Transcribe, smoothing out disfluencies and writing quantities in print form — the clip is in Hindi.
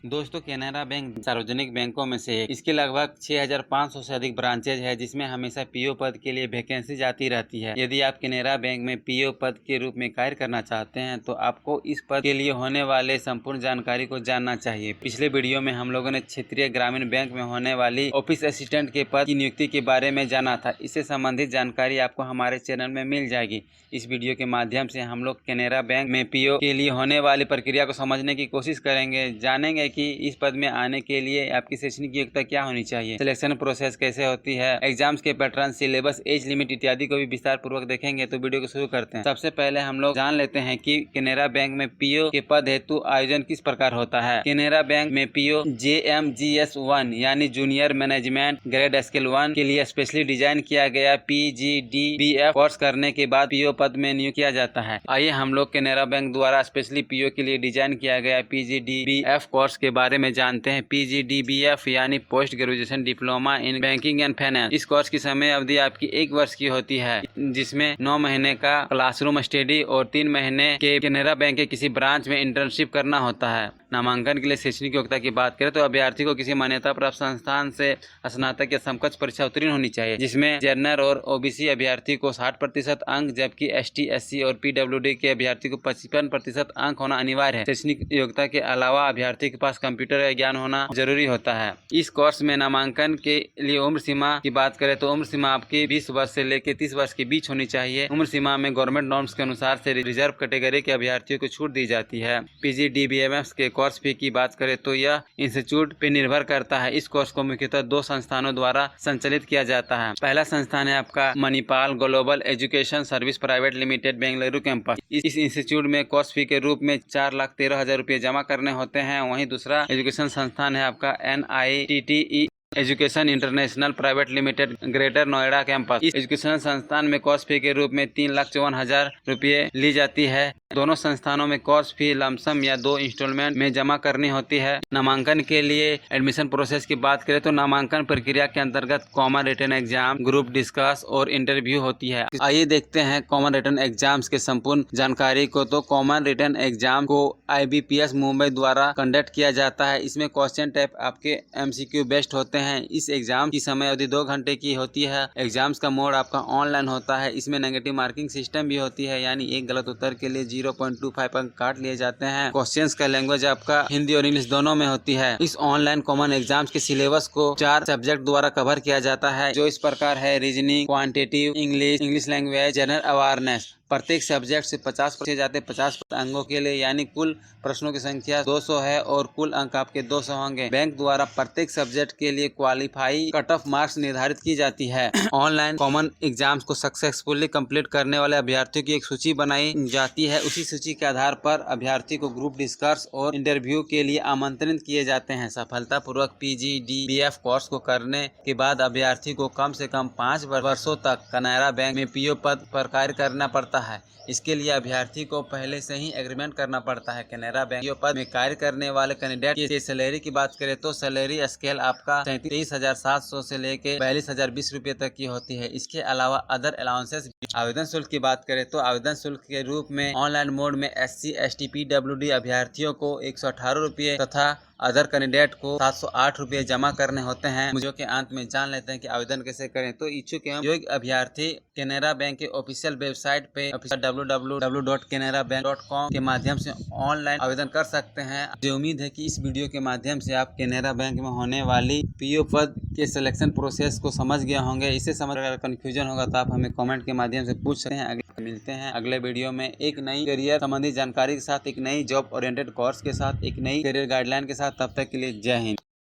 दोस्तों, केनरा बैंक सार्वजनिक बैंकों में से है। इसके लगभग 6500 से अधिक ब्रांचेज है, जिसमें हमेशा पीओ पद के लिए वैकेंसी जाती रहती है। यदि आप केनरा बैंक में पीओ पद के रूप में कार्य करना चाहते हैं तो आपको इस पद के लिए होने वाले संपूर्ण जानकारी को जानना चाहिए। पिछले वीडियो में हम लोगों ने क्षेत्रीय ग्रामीण बैंक में होने वाली ऑफिस असिस्टेंट के पद की नियुक्ति के बारे में जाना था। इससे संबंधित जानकारी आपको हमारे चैनल में मिल जाएगी। इस वीडियो के माध्यम से हम लोग केनरा बैंक में पीओ के लिए होने वाली प्रक्रिया को समझने की कोशिश करेंगे। जानेंगे कि इस पद में आने के लिए आपकी शैक्षणिक योग्यता क्या होनी चाहिए, सिलेक्शन प्रोसेस कैसे होती है, एग्जाम्स के पैटर्न, सिलेबस, एज लिमिट इत्यादि को भी विस्तार पूर्वक देखेंगे। तो वीडियो को शुरू करते हैं। सबसे पहले हम लोग जान लेते हैं कि केनरा बैंक में पीओ के पद हेतु आयोजन किस प्रकार होता है। केनरा बैंक में पीओ JMGS 1 यानी जूनियर मैनेजमेंट ग्रेड स्केल 1 के लिए स्पेशली डिजाइन किया गया PGDBF कोर्स करने के बाद पीओ पद में नियुक्त किया जाता है। आइए हम लोग केनरा बैंक द्वारा स्पेशली पीओ के लिए डिजाइन किया गया PGDBF कोर्स के बारे में जानते हैं। PGDBF यानी post graduation diploma in banking and finance. इस कोर्स की समय अवधि आपकी 1 वर्ष की होती है, जिसमें 9 महीने का क्लासरूम स्टडी और 3 महीने के केनरा बैंक के किसी ब्रांच में इंटर्नशिप करना होता है। नामांकन के लिए शैक्षणिक योग्यता की बात करें तो अभ्यर्थी को किसी मान्यता प्राप्त संस्थान से स्नातक या समकक्ष परीक्षा उत्तीर्ण होनी चाहिए, जिसमें जनरल और ओबीसी अभ्यर्थी को 60% अंक, जबकि ST SC और PWD के अभ्यर्थी को 55% अंक होना अनिवार्य है। शैक्षणिक योग्यता के अलावा अभ्यर्थी के पास कंप्यूटर का ज्ञान होना जरूरी होता है। इस कोर्स में नामांकन के लिए उम्र सीमा की बात करें तो उम्र सीमा आपकी 20 वर्ष से लेकर 30 वर्ष के बीच होनी चाहिए। उम्र सीमा में गवर्नमेंट नॉर्म्स के अनुसार से रिजर्व कैटेगरी के अभ्यर्थियों को छूट दी जाती है। PGDBMF के कोर्स फी की बात करें तो यह इंस्टीट्यूट पे निर्भर करता है। इस कोर्स को मुख्यतः 2 संस्थानों द्वारा संचालित किया जाता है। पहला संस्थान है आपका Manipal global education service private limited Bengaluru campus. इस इंस्टीट्यूट में कोर्स फी के रूप में 4,13,000 रुपये जमा करने होते हैं। वहीं दूसरा एजुकेशन संस्थान है आपका NITTE education international private limited greater Noida campus. इस एजुकेशन संस्थान में कोर्स फी के रूप में 3,54,000 रुपये ली जाती है। दोनों संस्थानों में कोर्स फी लमसम या 2 इंस्टॉलमेंट में जमा करनी होती है। नामांकन के लिए एडमिशन प्रोसेस की बात करें तो नामांकन प्रक्रिया के अंतर्गत common written exam, group discuss और इंटरव्यू होती है। आइए देखते हैं कॉमन रिटन एग्जाम्स के संपूर्ण जानकारी को। तो कॉमन रिटन एग्जाम को IBPS मुंबई द्वारा कंडक्ट किया जाता है। इसमें क्वेश्चन टाइप आपके MCQ बेस्ड होते हैं। इस एग्जाम की समय अवधि 2 घंटे की होती है। एग्जाम्स का मोड आपका ऑनलाइन होता है। इसमें नेगेटिव मार्किंग सिस्टम भी होती है, यानी एक गलत उत्तर के लिए 0.25 अंक काट लिए जाते हैं। क्वेश्चंस का लैंग्वेज आपका हिंदी और इंग्लिश दोनों में होती है। इस ऑनलाइन कॉमन एग्जाम्स के सिलेबस को 4 सब्जेक्ट द्वारा कवर किया जाता है, जो इस प्रकार है: reasoning, quantitative, English language, general awareness. प्रत्येक सब्जेक्ट से 50 पूछे जाते हैं 50 अंकों के लिए, यानी कुल प्रश्नों की संख्या 200 है और कुल अंक आपके 200 होंगे। बैंक द्वारा प्रत्येक सब्जेक्ट के लिए क्वालिफाई कट ऑफ मार्क्स निर्धारित की जाती है। ऑनलाइन कॉमन एग्जाम्स को सक्सेसफुली कंप्लीट करने वाले अभ्यर्थियों की एक सूची बनाई जाती है। उसी सूची के आधार पर अभ्यर्थी को ग्रुप डिस्कस और इंटरव्यू के लिए आमंत्रित किए जाते हैं। सफलतापूर्वक PGDBF कोर्स को करने के बाद अभ्यर्थी को कम से कम 5 वर्षों तक केनरा बैंक में पीओ पद पर कार्य करना पड़ता है। इसके लिए अभ्यर्थी को पहले से ही एग्रीमेंट करना पड़ता है। केनरा बैंक पद में कार्य करने वाले कैंडिडेट की सैलरी की बात करें तो सैलरी स्केल आपका 33,700 से लेके 42,020 रुपये तक की होती है। इसके अलावा अदर अलाउंसेस। आवेदन शुल्क की बात करें तो आवेदन शुल्क के रूप में ऑनलाइन मोड में SC ST PWD अभ्यर्थियों को 118 रुपये तथा अदर कैंडिडेट को 708 रुपये जमा करने होते हैं। वीडियो के अंत में जान लेते हैं कि आवेदन कैसे करें। तो इच्छुक एवं योग्य अभ्यर्थी केनरा बैंक के ऑफिशियल वेबसाइट पे www.canarabank.com के माध्यम से ऑनलाइन आवेदन कर सकते हैं। मुझे उम्मीद है कि इस वीडियो के माध्यम से आप केनरा बैंक में होने वाली पीओ पद के सिलेक्शन प्रोसेस को समझ गए होंगे। इसे समझ अगर कंफ्यूजन होगा तो आप हमें कमेंट के माध्यम से पूछ सकते हैं। मिलते हैं अगले वीडियो में एक नई करियर संबंधी जानकारी के साथ, एक नई जॉब ओरिएंटेड कोर्स के साथ, एक नई करियर गाइडलाइन के साथ। तब तक के लिए जय हिंद।